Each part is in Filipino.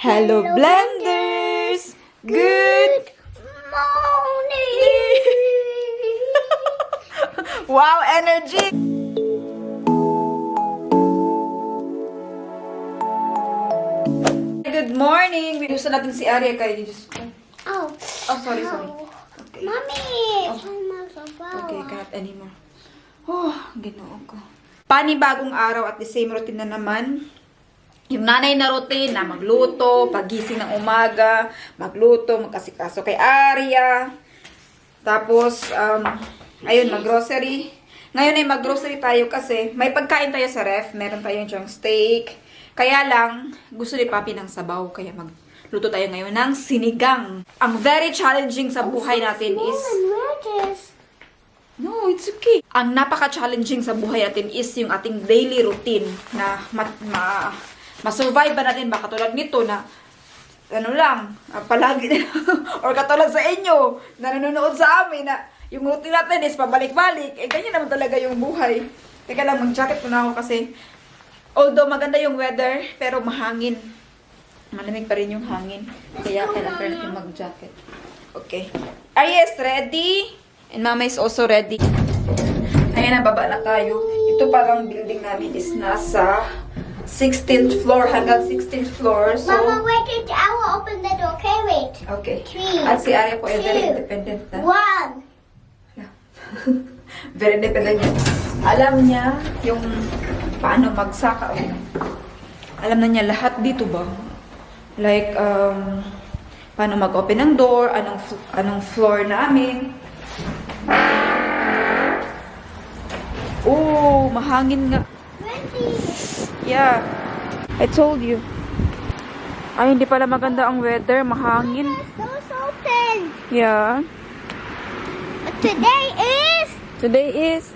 Hello, Blenders! Good morning! Wow, energy! Good morning! Gusto natin si Arya kay Diyos ko. Oh, Oh, sorry. Okay. Mommy! Okay, cannot anymore. Oh, ginoo ko. Panibagong araw at the same routine na naman. Yung nanay na routine na magluto, pagising ng umaga, magluto, magkasikaso kay Arya. Tapos, ayun, mag-grocery. Ngayon ay mag-grocery tayo kasi may pagkain tayo sa ref. Meron tayong diyang steak. Kaya lang, gusto ni Papi ng sabaw. Kaya magluto tayo ngayon ng sinigang. Ang very challenging sa buhay natin is... No, it's okay. Ang napaka-challenging sa buhay natin is yung ating daily routine na ma-survive ba natin ba katulad nito na ano lang, palagi or katulad sa inyo na nanonood sa amin na yung routine natin is pabalik-balik. Eh, ganyan naman talaga yung buhay. Teka lang, mag-jacket muna ako kasi although maganda yung weather, pero mahangin. Malamig pa rin yung hangin. Kaya kailangan natin mag-jacket. Okay. Are you ready? And Mama is also ready. Ayan, nababa na tayo. Ito parang building namin is nasa 16th floor hanggang 16th floor. So, Mama, wait, I will open the door. Okay, wait. okay. 3, At si Arya po ay very 2, independent na. 1. Very independent niya. Alam niya yung paano magsaka. Alam na niya lahat dito ba? Like, paano mag-open ng door, anong floor namin. Oh, mahangin nga. Ready? Yeah. I told you. Ay, hindi pala maganda ang weather. Mahangin. Door's open. Yeah. But today is,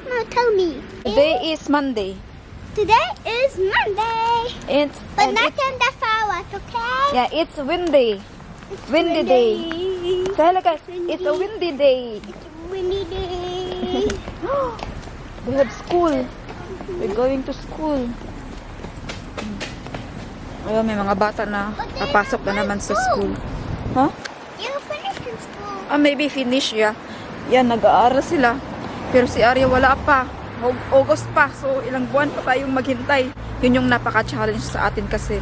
no, tell me. Today is Monday. Today is Monday. It's But not in the forward, okay? yeah, it's windy. Windy day. Tell guys, it's a windy day. It's windy day. We have school. We're going to school. Ayun, may mga bata na papasok na naman sa school. Huh? You finished in school. Maybe finish, yeah. Yan, nag-aaral sila. Pero si Arya wala pa. August pa. So, ilang buwan pa tayong maghintay. Yun yung napaka-challenge sa atin kasi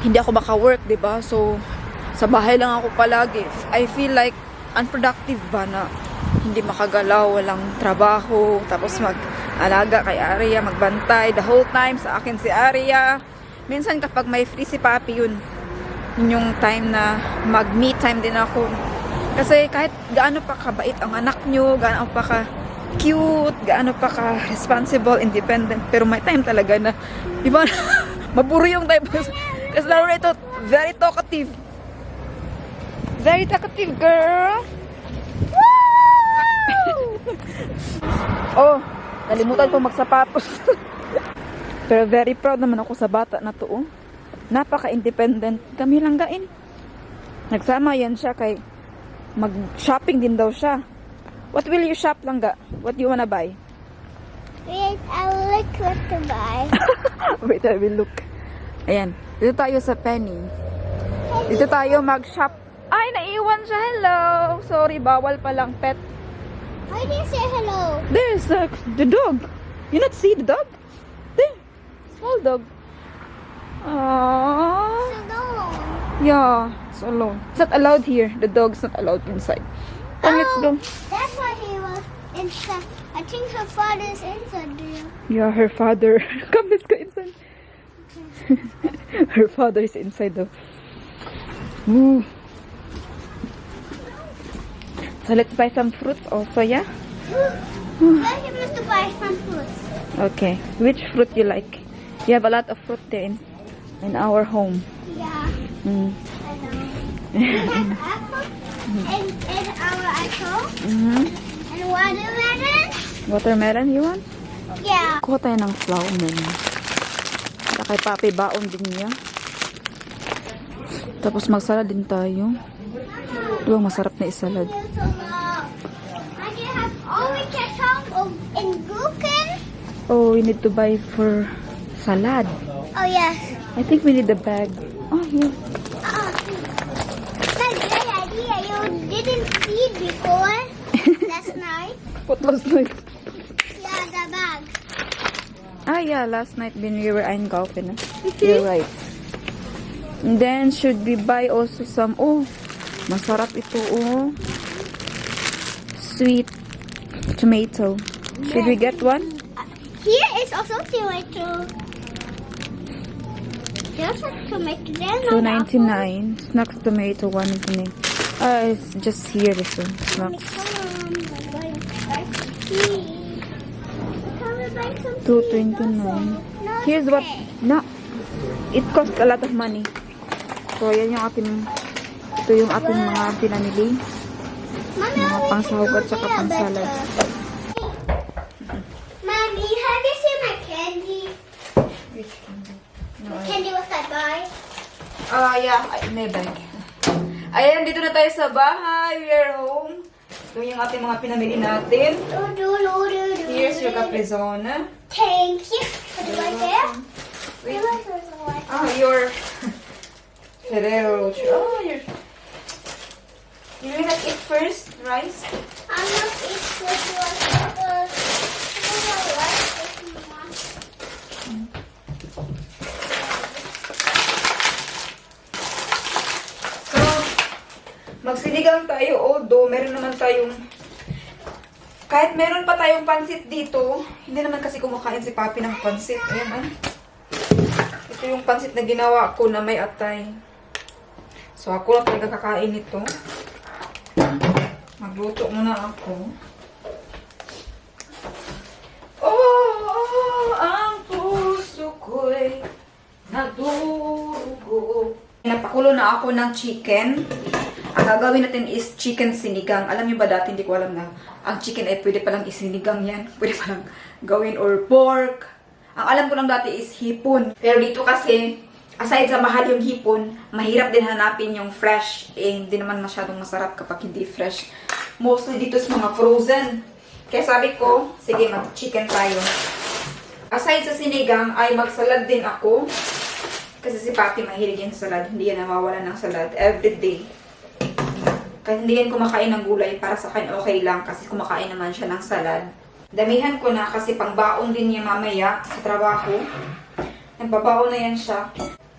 hindi ako maka-work, diba? So, sa bahay lang ako palagi. I feel like unproductive ba na hindi makagalaw, walang trabaho, tapos mag-alaga kay Arya, magbantay the whole time sa akin si Arya. Minsan kapag may free si Papi yun yung time na mag-me time din ako. Kasi kahit gaano pa kabait ang anak nyo, gaano pa ka cute, gaano pa ka responsible, independent, pero may time talaga na, di ba, maburo yung time. Kasi lalo na ito, very talkative. Very talkative, girl. Oh, nalimutan ko magsapatos. Pero very proud naman ako sa bata na to. Oh. Napaka-independent. Kami lang gain. Nagsama yan siya kay mag-shopping din daw siya. What will you shop lang ga? What do you wanna buy? Wait, I will look what to buy. Wait, I will look. Ayan. Dito tayo sa Penny. Dito tayo mag-shop. Ay, naiwan siya. Hello. Sorry, bawal palang pet. Why do you say hello? There's the dog. You not see the dog? There. Small dog. Aww. Hello. Yeah, it's alone. It's not allowed here. The dog's not allowed inside. Come, let's go. That's why he was inside. I think her father's inside there. Yeah, her father. Come, let's go inside. Her father is inside though. Ooh. So let's buy some fruits also, yeah? Where he must buy some fruits. Okay. Which fruit you like? You have a lot of fruit there in our home. Yeah, Mm. I know. We have apple in our apple Mm-hmm. and watermelon. Watermelon you want? Yeah. Kuha tayo ng flower menu. Para kay Papi baon din niya. Tapos magsalad din tayo. Ito masarap na isalad. So, and you have only ketchup in Guken. Oh, we need to buy for salad. Oh yes. I think we need the bag. Oh, here. That's a good idea. You didn't see before last night. What last night? Yeah, the bag. Ah, yeah, last night when we were einkaufen. You're right. And then, should we buy also some, oh, masarap ito, oh. Sweet tomato. Should we get one? Here is also tomato. There's a tomato there. no apple. $2.99. Snacks tomato, $1.99. It's just here, this one. Snacks. $2.29. Here's what, no, it cost a lot of money. So, yan yung ating, ito yung ating mga pinamili. Mga pangsahog at saka pangsalad. Mommy, have you seen my candy? The candy was I buy? Yeah, may bag. Ayan, dito na tayo sa bahay. We are home. Ito yung ating mga pinamili natin. Here's your caprizona. Thank you. What do I get? Wait. Your Ferrero Rocher. Oh, you will not eat first, rice? I'm not eat this one. So, magsinigang tayo. Although, meron naman tayong, kahit meron pa tayong pansit dito, hindi naman kasi kumakain si Papi ng pansit. Ayan, ah. Ito yung pansit na ginawa ko na may atay. So, ako lang talaga kakain nito. Magluto muna ako. Oh, ang puso ko'y nadugo. Napakulo na ako ng chicken. Ang gagawin natin is chicken sinigang. Alam niyo ba dati, hindi ko alam na ang chicken ay pwede palang isinigang yan. Pwede palang gawin or pork. Ang alam ko lang dati is hipon. Pero dito kasi, aside sa mahal yung hipon, mahirap din hanapin yung fresh. Eh, hindi naman masyadong masarap kapag hindi fresh. Mostly dito sa mga frozen. Kaya sabi ko, sige, mag-chicken tayo. Aside sa sinigang, ay magsalad din ako. Kasi si Papi mahilig yung salad. Hindi yan nawawala ng salad everyday. Kasi hindi yan kumakain ng gulay. Para sa akin, okay lang. Kasi kumakain naman siya ng salad. Damihan ko na kasi pangbaon din niya mamaya sa trabaho. Nagbabaon na yan siya.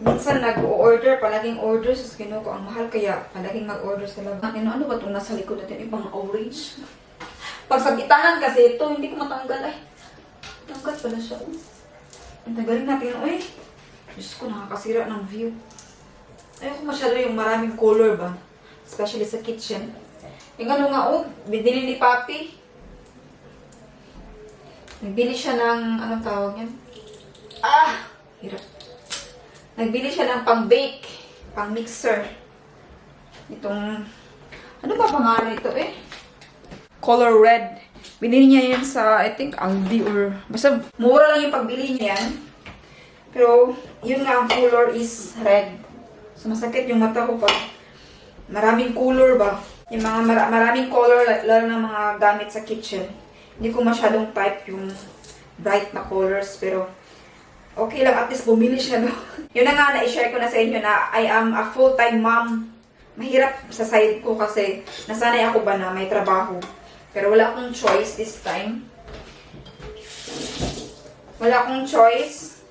Minsan nag-order, palaging order sa Ginoo ko. Ang mahal kaya, palaging mag-order sa labas. Ano ba itong nasa likod natin? Ibang orange. Pag sa gitanan kasi ito, hindi ko matanggal. Ay, tanggal pala siya. Ang tagalin natin. Uy, Diyos ko, nakakasira ng view. Ayoko masyado yung maraming color ba? Especially sa kitchen. Yung ano nga, binili ni Papi. Nagbili siya ng, anong tawag yan? Hirap. Nagbili siya ng pang-bake, pang-mixer. Itong, ano ba pangalan ito eh? Color red. Binili niya yan sa, I think, Aldi or, basta mura lang yung pagbili niya yan. Pero, yun nga, ang color is red. So, masakit yung mata ko pag maraming color ba? Yung mga maraming color, lalo ng mga gamit sa kitchen. Hindi ko masyadong type yung bright na colors, pero okay lang, at least bumili siya, no? Yun na nga, na-share ko na sa inyo na I am a full-time mom. Mahirap sa side ko kasi nasanay ako ba na may trabaho. Pero wala akong choice this time. Wala akong choice.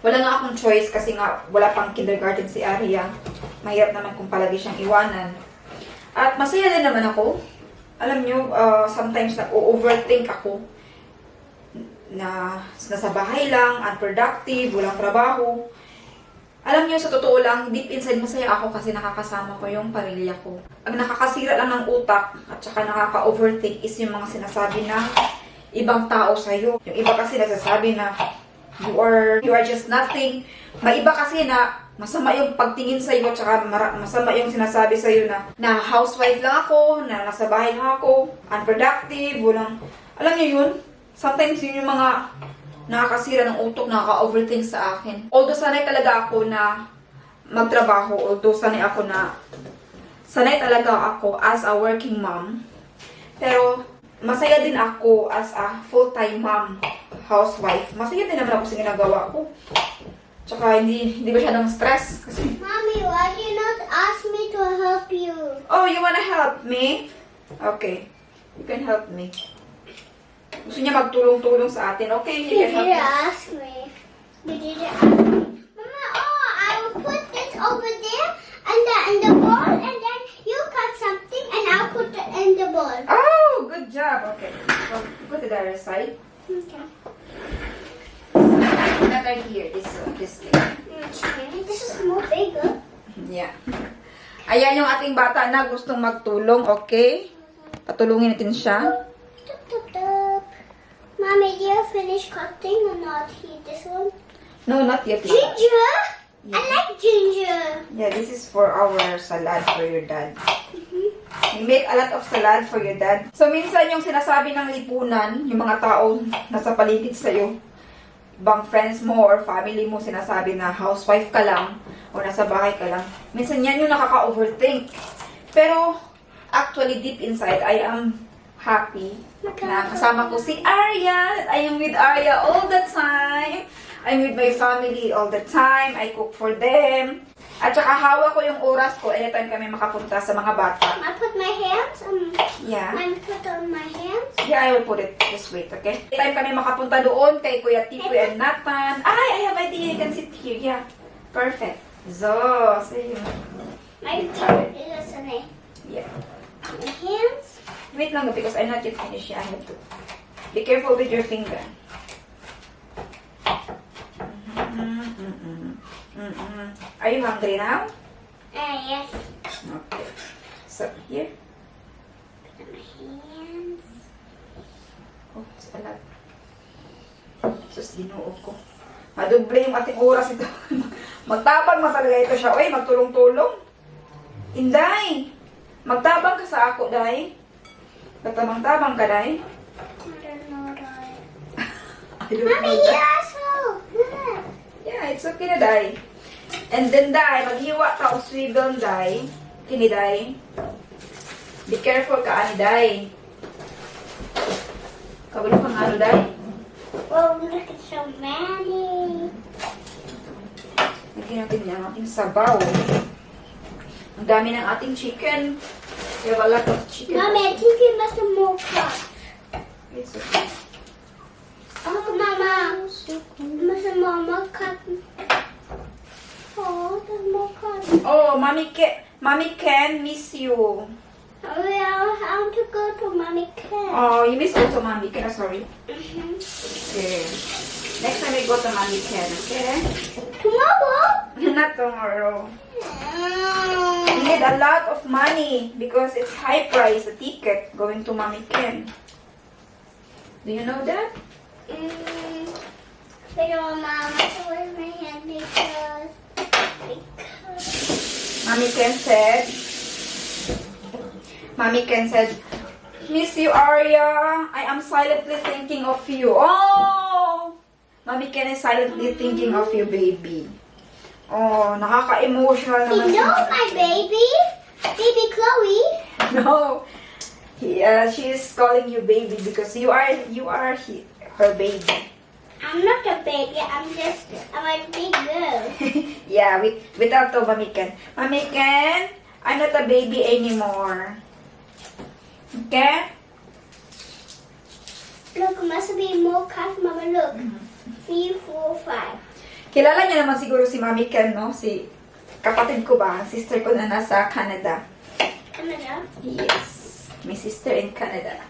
Wala nga akong choice kasi nga wala pang kindergarten si Aria. Mahirap naman kung palagi siyang iwanan. At masaya din naman ako. Alam nyo, sometimes na-overthink ako na nasa bahay lang, unproductive, walang trabaho. Alam nyo, sa totoo lang, deep inside masaya ako kasi nakakasama ko yung pamilya ko. Ang nakakasira lang ng utak at saka nakaka-overthink is yung mga sinasabi ng ibang tao sa'yo. Yung iba kasi nasasabi na you are just nothing. May iba kasi na masama yung pagtingin sa'yo at saka masama yung sinasabi sa'yo na housewife lang ako, na nasa bahay lang ako, unproductive, walang... Alam nyo yun? Sometimes yun yung mga nakakasira ng utok, nakaka-overthink sa akin. Although sanay talaga ako na magtrabaho, although sanay talaga ako as a working mom. Pero masaya din ako as a full-time mom. housewife. Masaya din naman ako sa ginagawa ko. Tsaka hindi masyadong stress. Kasi, Mommy, why do you not ask me to help you? oh, you wanna help me? Okay. You can help me. Gusto niya magtulong-tulong sa atin. Okay, you You can help didn't me. ask me. You didn't ask me. Mama, oh, I will put this over there in the bowl, and then you cut something, and I'll put it in the bowl. Oh, good job. Okay. So, go to the other side. Okay. Not right here. This thing. Okay. This is more bigger. Yeah. Ayan yung ating bata na gustong magtulong, okay? Patulungin natin siya. Tup, tup, tup. Mommy, do you finish cutting or not? This one? No, not yet. Mama. Ginger? I Yeah. like ginger. Yeah, this is for our salad for your dad. We make a lot of salad for your dad. So, minsan yung sinasabi ng lipunan, yung mga tao nasa paligid sa'yo, bang friends mo or family mo sinasabi na housewife ka lang o nasa bahay ka lang. Minsan yan yung nakaka-overthink. Pero, actually, deep inside, I am happy na kasama ko si Arya. I am with Arya all the time. I'm with my family all the time. I cook for them. At saka hawak ko yung oras ko anytime kami makapunta sa mga bata. I put my hands on. Yeah. I put on my hands. Yeah, I will put it this way, okay? Anytime kami makapunta doon kay Kuya Tikoy and Nathan. I have idea. You can sit here. Yeah. Perfect. So, see you. My feet is on it. Yeah. My hands. Wait lang because I'm not yet finished. Yeah, I have to. Be careful with your finger. Are you hungry now? Yes. Okay. So, here. Put on my hands. Oh, it's a lot. Sus, ginoo ko. Maduble yung ating oras ito. Magtabang na talaga ito siya. Uy, magtulong-tulong. Inday! Magtabang ka sa ako, Day. Magtabang-tabang ka, Day. I don't know, Dad. I don't Mommy, know you that. also. Look. Yeah, it's okay na, Day. And then, Day, maghiwa ka o swivel, Day. Kini, Day. Be careful ka, ani, Day. Kabalo ka nga, ano, Day. Oh, look at so many. Lagyan natin yung ating sabaw. Ang dami ng ating chicken. We have a lot of chicken. Mommy, I think you must have more cups. It's okay. Oh, Mama. Must have more cup. Oh, there's more cups. Oh, Mommy Ken miss you. Oh, yeah, I want to go to Mommy Ken. Oh, you miss also Mommy Ken. Oh, sorry. Mhm. Okay. Next time we go to Mommy Ken, okay? Tomorrow? Not tomorrow. We need a lot of money because it's high price, the ticket going to Mommy Ken. Do you know that? Wait, Mama, where's my hand? Because Mommy Ken said, Miss you, Arya. I am silently thinking of you. Oh! Mommy Ken is silently thinking of you, baby. Oh, nakaka-emotional you naman know my baby? Baby Chloe? No. She is calling you baby because you are her baby. I'm not a baby, I'm a big girl. Yeah, without to Mommy Ken. Mommy Ken, I'm not a baby anymore. Okay? Look, must be more cups, Mama, look. 3, 4, 5. Kilala niyo naman siguro si Mommy Ken, no? Si kapatid ko ba? Sister ko na nasa Canada. Canada? Yes. My sister in Canada.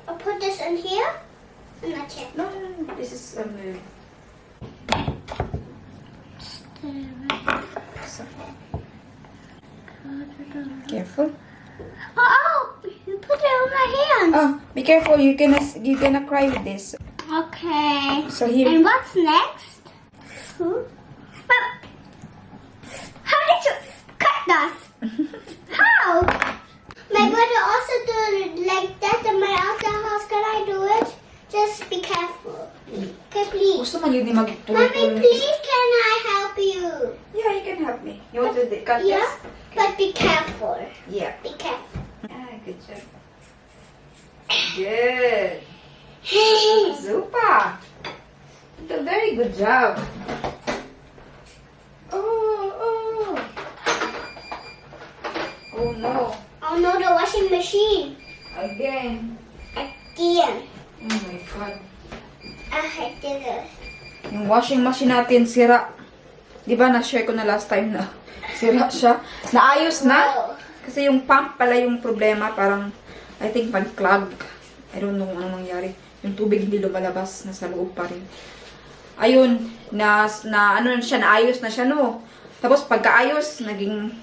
I'll put this in here. I'm not check. No. This is so, careful. Oh, you put it on my hands. Oh, be careful. You're gonna cry with this. Okay. So here. And what's next? How did you cut that? How? My brother also do it like that in my other house. Can I do it? Just be careful. Okay, please. Gusto man yun ni Mommy, magtulong. please, can I help you? Yeah, you can help me. You want to cut Yeah, this? but be careful. Yeah. Be careful. Ah, good job. Good. Zupa! You did a very good job. Oh no. Oh no, the washing machine. Again. Again. Oh my God. I did it. Yung washing machine natin, sira. Di ba, na-share ko na last time na sira siya. Naayos na. Wow. Kasi yung pump pala yung problema. Parang, I think, mag-clog. I don't know ano nangyari. Yung tubig hindi lumalabas. Nasa loob pa rin. Ayun. Ano siya, naayos na siya, no? Tapos, pagkaayos, naging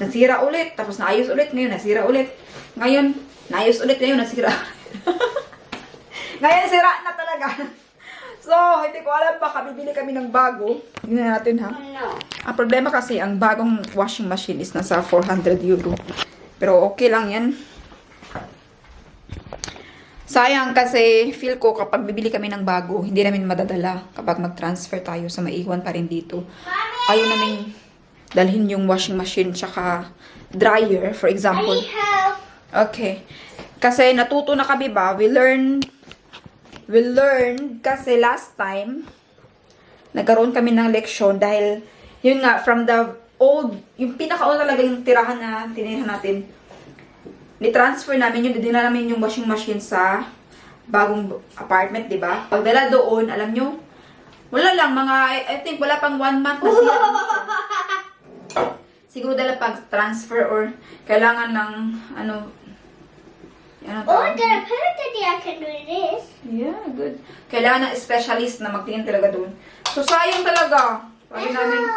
nasira ulit. Tapos, naayos ulit. Ngayon, nasira ulit. Ngayon, naayos ulit. Ngayon, nasira. Ngayon, sira na talaga. So, hindi ko alam baka bibili kami ng bago. Tingnan natin, ha? Oh no. Ang problema kasi, ang bagong washing machine is nasa 400 euro. Pero okay lang yan. Sayang kasi, feel ko kapag bibili kami ng bago, hindi namin madadala kapag mag-transfer tayo sa maiwan pa rin dito. Ayaw namin dalhin yung washing machine tsaka dryer, for I example. need help. Okay. Kasi natuto na kami ba? We learned kasi last time, nagkaroon kami ng leksyon dahil, yun nga, from the old, yung pinakauna talaga yung tirahan na tinirahan natin, ni-transfer namin yun, dinala namin yung washing machine sa bagong apartment, di ba? Pagdala doon, alam nyo, wala lang, I think, wala pang 1 month na siya. Siguro dala pag-transfer or kailangan ng, Oh, apparently I can do this. Yeah, good. Kailangan ng specialist na magtingin talaga doon. So, sayang talaga. Sabi namin,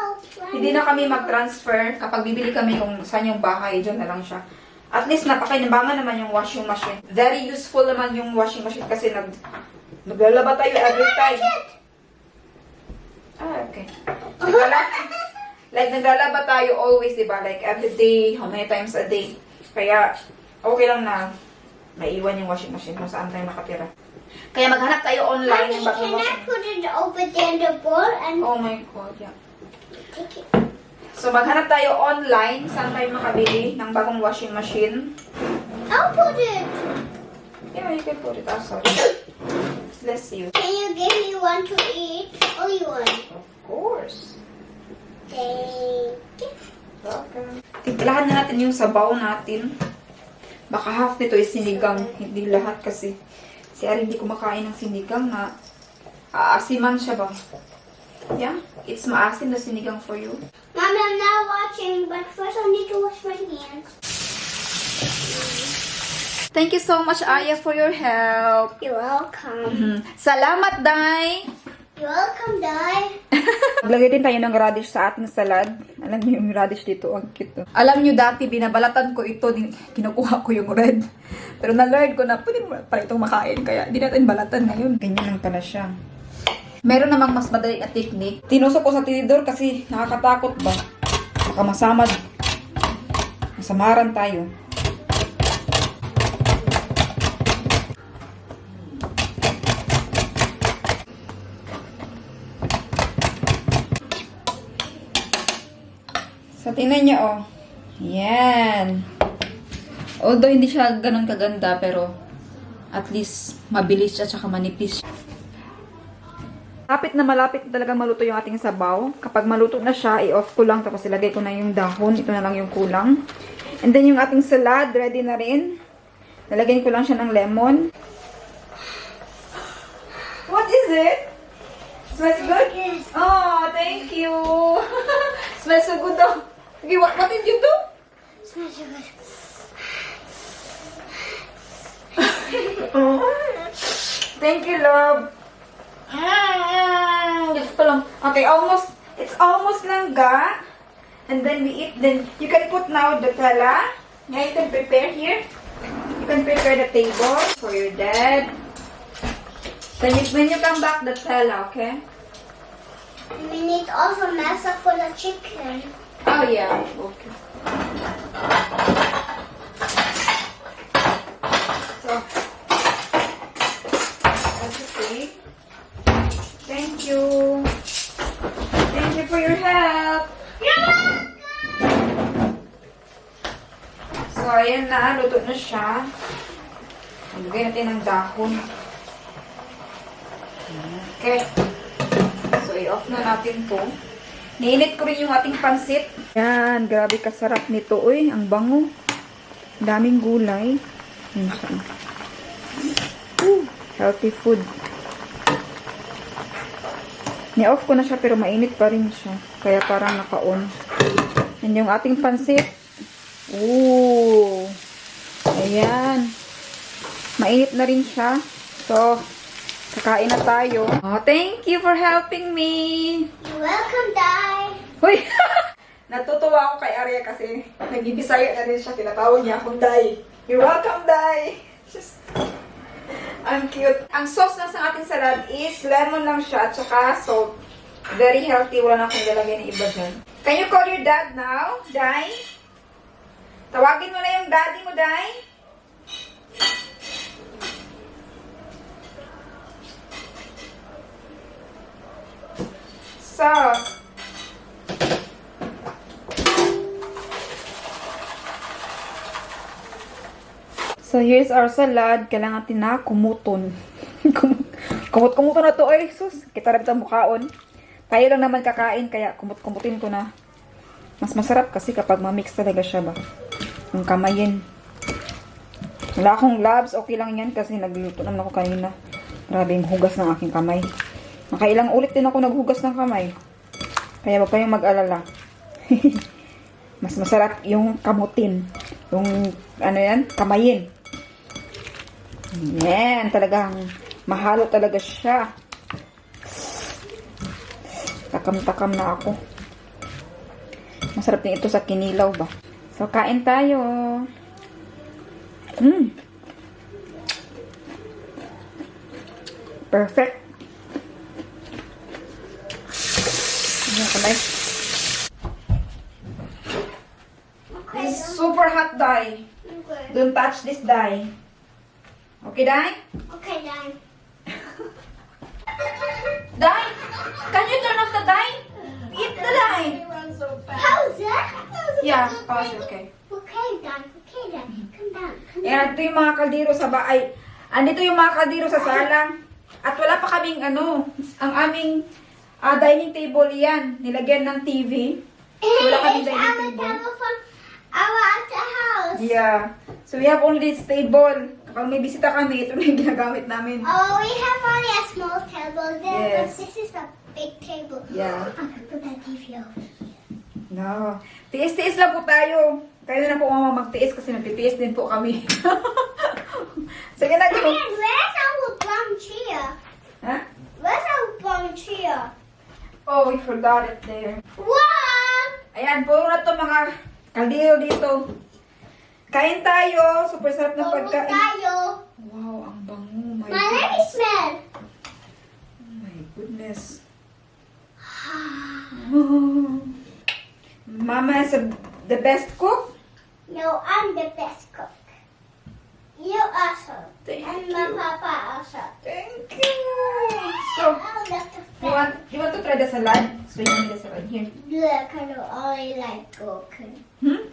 hindi na kami mag-transfer. Kapag bibili kami kung saan yung bahay, dyan na lang siya. At least, napakinabangan naman yung washing machine. Very useful naman yung washing machine kasi naglalaba tayo every time. Okay. Like, naglalaba tayo always, diba? Like, every day, how many times a day. Kaya, okay lang na maiwan yung washing machine kung saan tayo nakatira. Kaya maghanap tayo online Mommy, ng bagong can I washing machine. put it over there in the bowl and Oh my God, yeah. take it? So, maghanap tayo online saan tayo makabili ng bagong washing machine. I'll put it. Yeah, you can put it outside. Bless you. Can you give me one to eat? Only one. Of course. Thank you. Welcome. Tiplahan na natin yung sabaw natin. Baka half nito is sinigang. Hindi lahat kasi. Si Ari hindi kumakain ng sinigang na aasiman siya ba? Yeah? It's maasim na sinigang for you. Mommy, I'm now watching, but first I need to wash my hands. Thank you so much, Aya, for your help. You're welcome. Salamat, Day! You're welcome, Dad. Maglagay din tayo ng radish sa ating salad. Alam niyo yung radish dito, ang cute. Alam niyo dati, binabalatan ko ito, kinukuha ko yung red. Pero na-learn ko na, pwede mo pala itong makain, kaya di natin balatan ngayon. Ganyan lang pala siya. Meron namang mas madali na technique. Tinusok ko sa tinidor kasi nakakatakot ba? Baka masamad. Masamaran tayo. So, tingnan niyo, oh. Yan. Although, hindi siya ganun kaganda, pero at least mabilis siya, tsaka manipis. Malapit na malapit talaga maluto yung ating sabaw. Kapag maluto na siya, i-off ko lang, tapos ilagay ko na yung dahon. Ito na lang yung kulang. And then, yung ating salad, ready na rin. Lalagyan ko lang siya ng lemon. What is it? Smells good? Oh, thank you. Smells so good though. Okay, what did you do? Smells so good. Thank you, love. Just ko lang. Okay, it's almost langga. And then we eat. Then you can put now the tela. Yeah, you can prepare here. You can prepare the table for your dad. Then when you come back, the tela, okay? We need also masa for the chicken. Oh, yeah. Okay. So, that's okay. Thank you. Thank you for your help. So, ayan na. Luto na siya. Lagay natin ng dahon. Okay. So, i-off na natin to. Niinit ko rin yung ating pansit. Yan, grabe kasarap nito. Uy, ang bango. Daming gulay. Yan siya. Healthy food. Ni-off ko na siya pero mainit pa rin siya. Kaya parang naka-on. Yan yung ating pansit. Ooh. Ayan. Mainit na rin siya. So, kakain na tayo. Oh, thank you for helping me. You're welcome, Dad. Uy! Natutuwa ako kay Arya kasi nag-ibisaya na rin siya. Tinatawag niya akong Day. You're welcome, Day. Just... Ang cute. Ang sauce na sa ating salad is lemon lang siya at saka salt. Very healthy. Wala na akong lalagay na iba dyan. Can you call your dad now, Day? Tawagin mo na yung daddy mo, Day. So, here's our salad. Kailangan natin na kumuton. Kumut-kumuton na to. Ay, sus. Kita rin sa mukhaon. Tayo lang naman kakain, kaya kumut-kumutin ko na. Mas masarap kasi kapag ma-mix talaga siya ba. Yung kamayin. Wala akong gloves. Okay lang yan kasi nagluto naman ako kanina. Grabe yung hugas ng aking kamay. Nakailang ulit din ako naghugas ng kamay. Kaya wag kayong mag-alala. Mas masarap yung kamutin. Yung, ano yan, kamayin. Yan, talagang mahalo talaga siya. Takam-takam na ako. Masarap din ito sa kinilaw ba. So, kain tayo. Perfect. Ayan, kamay. This is super hot dye. Okay. Don't touch this dye. Okay, dye? Okay, Dad. Dye? Can you turn off the dye? Eat the dye. How's that? Yeah, pause. Okay. Okay, Dad. Okay, Dad. Come down. Come Ayan, ito yung mga kaldero sa bahay. Andito yung mga kaldero sa sala. At wala pa kaming ano, ang aming dining table yan. Nilagyan ng TV. down. Wala kaming It's dining our table. table from our other house. Yeah. So we have only this table. Kapag may bisita kami, ito na yung ginagamit namin. Oh, we have only a small table there, Yes. but this is a big table. Yeah. I'm gonna put that TV over. No. Tiis-tiis lang po tayo. Kaya na po mama magtiis kasi nagtitiis din po kami. Sige na, go. And where's our brown chair? Ha? Where's our brown chair? Oh, we forgot it there. What? Ayan, puro na to mga kaldero dito. Kain tayo. Super sarap ng pagkain. Tayo. Wow, ang bango. My My leg goodness. smell. Oh my goodness. Mama is the best cook. No, I'm the best cook. You also. Thank And you. my papa also. Thank you. So, Oh, that's a you want to try the salad? So, you need the salad here. Look, I don't only like cooking. Hmm?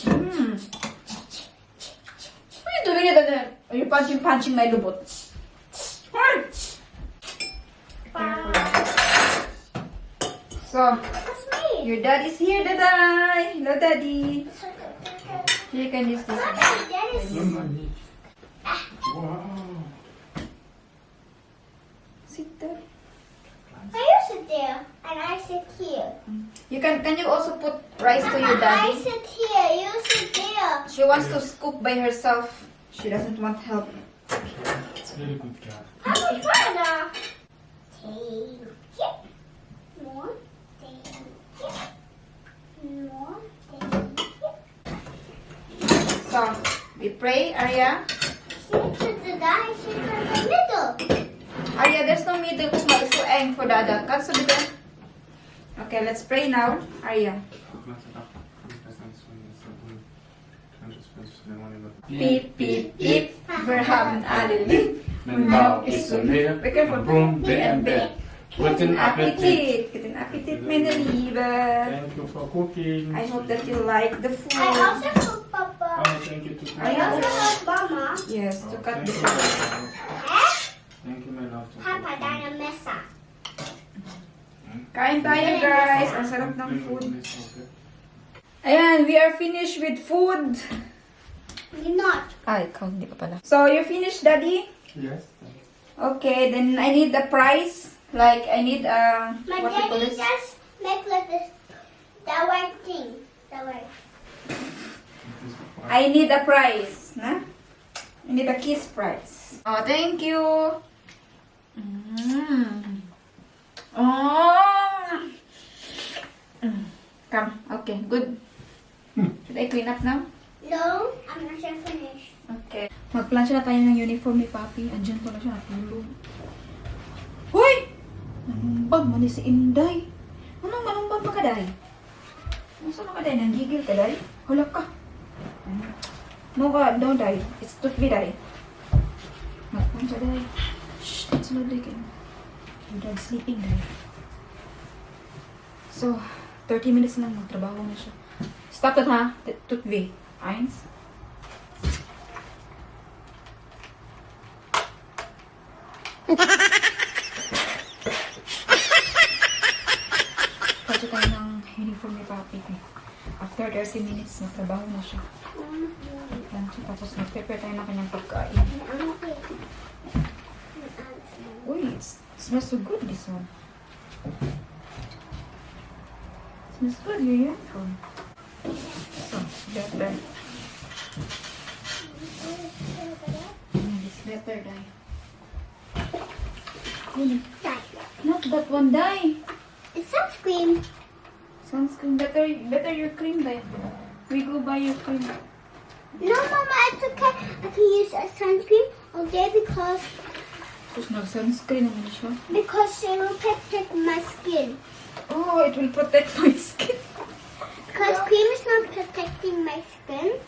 Hmm. What are you doing it? Are you punching my lubot? What? So, That's me. your dad is here, Daday. Hello, Daddy. You can use this one. That is. Wow. Sit there. I sit there, and I sit here. Can you also put rice to your I daddy? sit here, you sit there. She wants to scoop by herself. She doesn't want help. It's a very good cat. I'm a father. Take it. More. Take it. More. Take it. So, we pray, Arya. Sit to the guy, sit in the middle. Arya, there's no middle kung mausueng for Dada. Kannst du bitte? Okay, let's pray now. Arya. Piep, piep, piep. Wir haben alle lieb. Mein Bauch ist so leer. Wir können von Brumm, wie ein Bett. Guten Appetit. Guten Appetit, meine Liebe. Thank you for cooking. I hope that you like the food. I also cook Papa. Oh, thank you to I also cook Mama. Yes, to cut the Thank salad. you. Eh? Thank you, my love. Papa, deine Messer. Kain tayo, guys. Ang sarap ng food. Ayan, we are finished with food. You're not. Ay, ikaw, hindi pa pala. So, you're finished, Daddy? Yes. Okay, then I need the price. Like, I need, My what do you call daddy this? just make like this. The white thing. The white. I need a price. Na? I need a kiss price. Oh, thank you. Mm. Oh. Mm. Come. Okay, good. Should I clean up now? No, I'm not sure finished. Okay. Magplansya na tayo ng uniform ni Papi. Andyan pala siya natulog. Hoy! Manumbag man ni si Inday. Anong manumbag pa ka, Day? Saan ka, Day? Nanggigil ka, Day? Hulap ka. No, no, Day. It's toothpick, Day. Magplansya, Day. Shh, it's not Day. Your dad's sleeping, Day. So, 30 minutes lang magtrabaho na siya. Stop that, ha? Toothpick. Eins. Pwede tayo ng uniform ni Papi. After 30 minutes, nagtrabaho na siya. Tapos mag-prepare tayo ng kanyang pagkain. Uy, it smells so good, this one. It smells good, your uniform. So, better. It's better, Dai. Not that one, Dai. It's sunscreen. Sunscreen, better your cream, Dai. We go buy your cream. No, Mama, it's okay. I can use a sunscreen all day because Tapos nag-sunscreen naman siya. it will protect my skin. Oh, it will protect my skin. Because cream is not protecting my skin.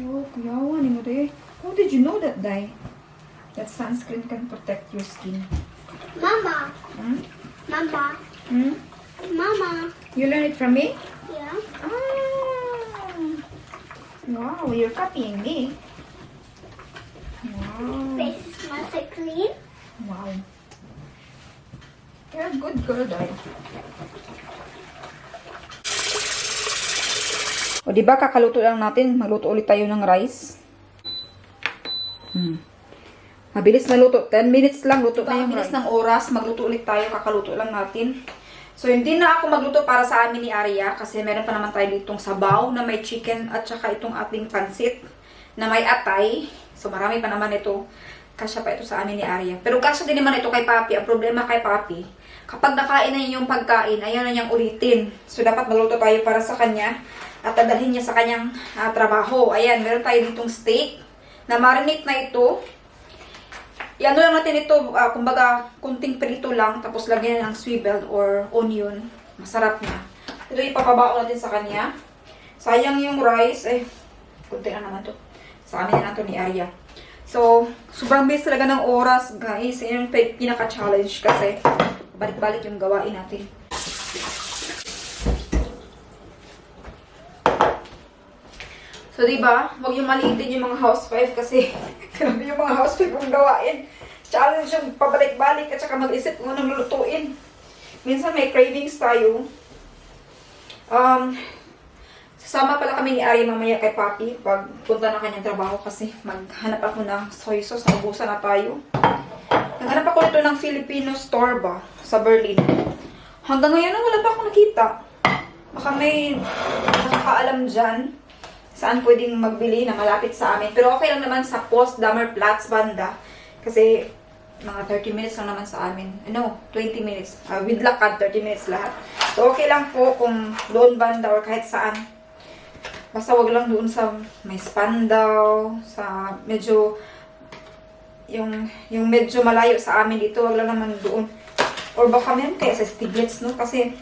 Oh, kuyawa ni mo, Dai. How did you know that, Dai? That sunscreen can protect your skin. Mama, Hmm? Mama, Hmm? Mama. You learn it from me? Yeah. Ah. Wow, you're copying me. Wow. Face smells so clean. Wow. You're a good girl, Dai. O, di ba kakaluto lang natin. Magluto ulit tayo ng rice. Mabilis na luto. 10 minutes lang luto na yung rice. Mabilis ng oras. Magluto ulit tayo. Kakaluto lang natin. So, hindi na ako magluto para sa amin ni Arya. Kasi meron pa naman tayo ditong sabaw na may chicken at saka itong ating pansit na may atay. So, marami pa naman ito. Kasya pa ito sa amin ni Arya. Pero kasya din naman ito kay Papi. Ang problema kay Papi, kapag nakain na niya yung pagkain, ayaw na niyang ulitin. So, dapat magluto tayo para sa kanya at dadalhin niya sa kanyang trabaho. Ayan, meron tayo ditong steak na marinate na ito. Iano lang natin ito, kumbaga, kunting prito lang, tapos lagyan ng swivel or onion. Masarap na. Ito ipapabao natin sa kanya. Sayang yung rice. Kunti na naman to. Sa amin na ito ni Arya. So, sobrang bilis talaga ng oras, guys. Yun yung pinaka-challenge kasi balik-balik yung gawain natin. So, diba, huwag yung maliitin yung mga housewife kasi grabe yung mga housewife yung gawain. Challenge yung pabalik-balik at saka mag-isip kung anong lulutuin. Minsan may cravings tayo. Sasama pala kami ni Arya mamaya kay Papi pag punta na kanyang trabaho kasi maghanap ako ng soy sauce. Naubusan na tayo. Naghanap ako nito ng Filipino store ba sa Berlin. Hanggang ngayon wala pa ako nakita. Baka may nakakaalam dyan saan pwedeng magbili na malapit sa amin. Pero okay lang naman sa Potsdamer Platz banda. Kasi mga 30 minutes lang naman sa amin. No, 20 minutes. With lakad, 30 minutes lahat. So okay lang po kung doon banda or kahit saan. Basta wag lang doon sa may Spandau, sa medyo yung medyo malayo sa amin dito. Wag lang naman doon. Or baka meron kaya sa Stiglitz, no? Kasi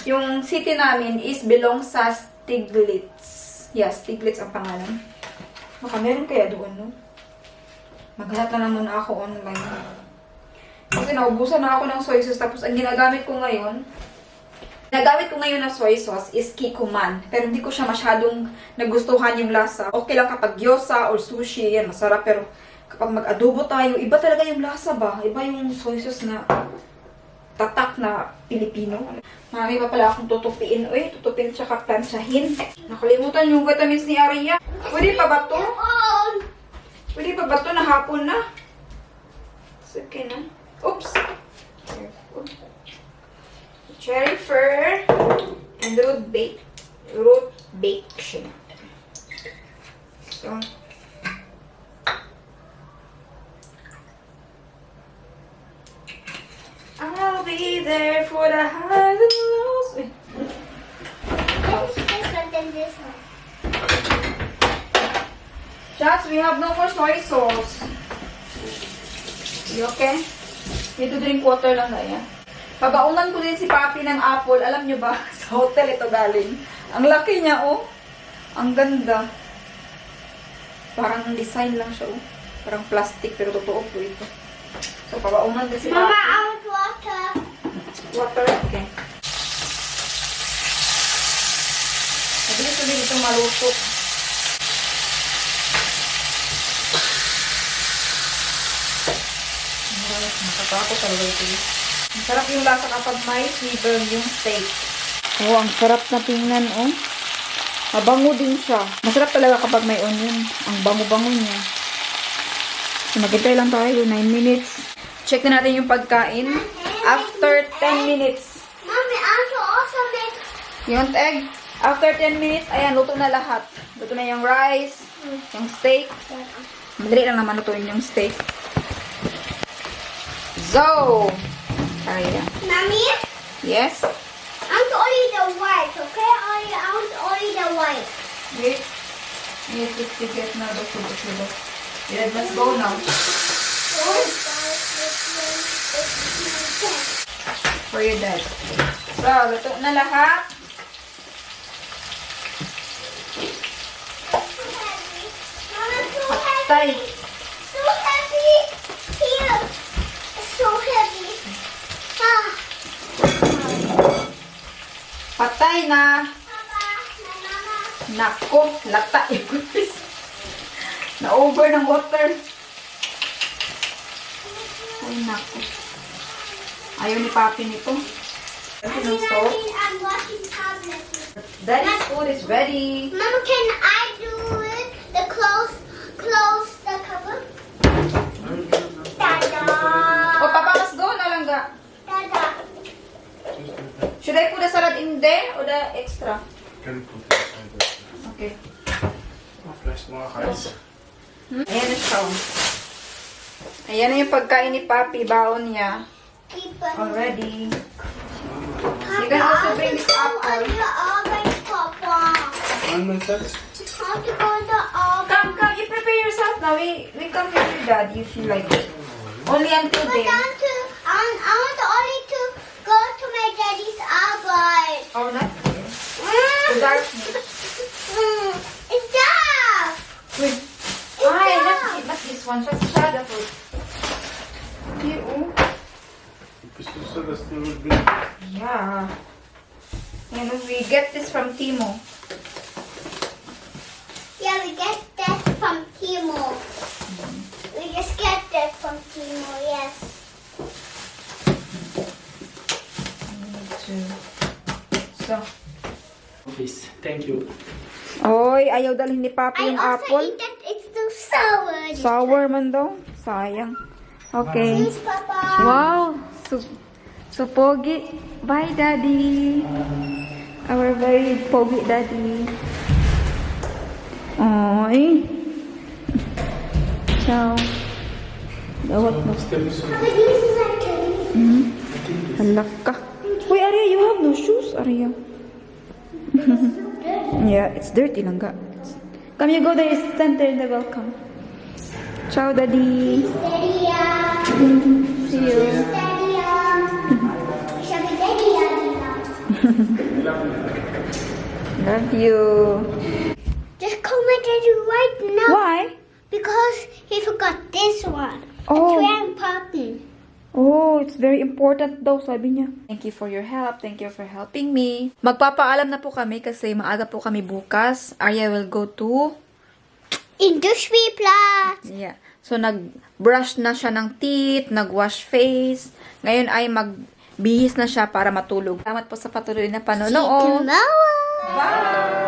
yung city namin is belong sa Stiglitz. Yes, Stiglitz ang pangalan. Baka meron kaya doon, no? Maghanap na muna ako online. Kasi naubusan na ako ng soy sauce. Tapos ang ginagamit ko ngayon na soy sauce is Kikkoman. Pero hindi ko siya masyadong nagustuhan yung lasa. Okay lang kapag gyoza or sushi, yan, masarap. Pero kapag mag-adobo tayo, iba talaga yung lasa ba? Iba yung soy sauce na tatak na Pilipino. Marami pa pala akong tutupiin. Uy, tutupin tsaka plansahin. Nakalimutan yung vitamins ni Aria. Pwede pa ba to? Pwede pa ba to na hapon na? It's okay na. Oops. Careful. Cherry fir and root bake siya. So, I'll be there for the highs and lows. Wait. This one, then this one. Shots, we have no more soy sauce. You okay? You to drink water lang na yan. Pabaunan ko din si Papi ng apple. Alam nyo ba? Sa hotel ito galing. Ang laki niya, oh. Ang ganda. Parang design lang siya, oh. Parang plastic, pero totoo po ito. So, pabaunan din si Mama, Papi. I want water. Water, okay. Mabilis ulit itong maluto. Nakakako talaga ito. Ang sarap yung lasa kapag may seaburn yung steak. Oh, ang sarap na tingnan, oh. Mabango din siya. Masarap talaga kapag may onion. Ang bango-bango niya. So, maghintay lang tayo. 9 minutes. Check na natin yung pagkain. After 10 minutes. Mommy, I want to also make. You want egg? After 10 minutes, ayan, luto na lahat. Luto na yung rice, yung steak. Madali lang naman lutuin yung steak. So, ayan. Mommy, Yes? I want to only eat the white, okay? I want to only eat the white. Wait. Yes, to get na the sugar. Yeah, let's go now. For your dad. So, luto na lahat. Mama, so Tay. heavy. So heavy. Here. It's so heavy. Ah. Patay na. Papa, my mama. Nako, lata. Na-over ng water. Ay, nako. Ayaw ni Papi nito. Ano to? I'm watching tablet. Daddy's food is ready. Mama, can I do it? The close the cover. Dada. Oh, Papa, let's go na lang ga. Dada. Should I put the salad in there or the extra? Can you put it inside the Okay. flash mga guys? Ayan na siya. Ayan na yung pagkain ni Papi. Baon niya. Keep it. Already. Papa, You can also bring I this want to apple. go on the oven, Papa. Ano man sir? I want to go on the oven. Come, you prepare yourself now. We come with your dad if you like it. Only until But then. I want to only to go to my daddy's oven. Or not? The Mm. darkness. It's dark. Wait. It's Ay, dark. not this one. Just shadow food. Here, oh. Gusto das will be. Yeah. And we get this from Timo. Yeah, we get that from Timo. We just get that from Timo, yes. So. Please, thank you. Oy, ayaw dalhin ni Papi I yung also apple. eat that. It's too sour. Sour man daw. Sayang. Okay. Please, Papa. Wow. So pogi. Bye, Daddy. Our very pogi Daddy. Oy. Ciao. Dawat na. Still so Papa, this is actually. Halak ka. Uy, Arya, you have no shoes, Arya. Yeah, it's dirty lang ka. Come, you go there, stand there in the welcome. Ciao, Daddy. Daddy, See you. Daddy, shall we daddy, Love you. Just call my daddy right now. Why? Because he forgot this one. Oh. It's very important. Oh, it's very important daw, sabi niya. Thank you for your help. Thank you for helping me. Magpapaalam na po kami kasi maaga po kami bukas. Arya will go to... Industry Plus. Yeah. So, nag-brush na siya ng teeth, nag-wash face. Ngayon ay magbihis na siya para matulog. Salamat po sa patuloy na panonood. Tomorrow. Bye!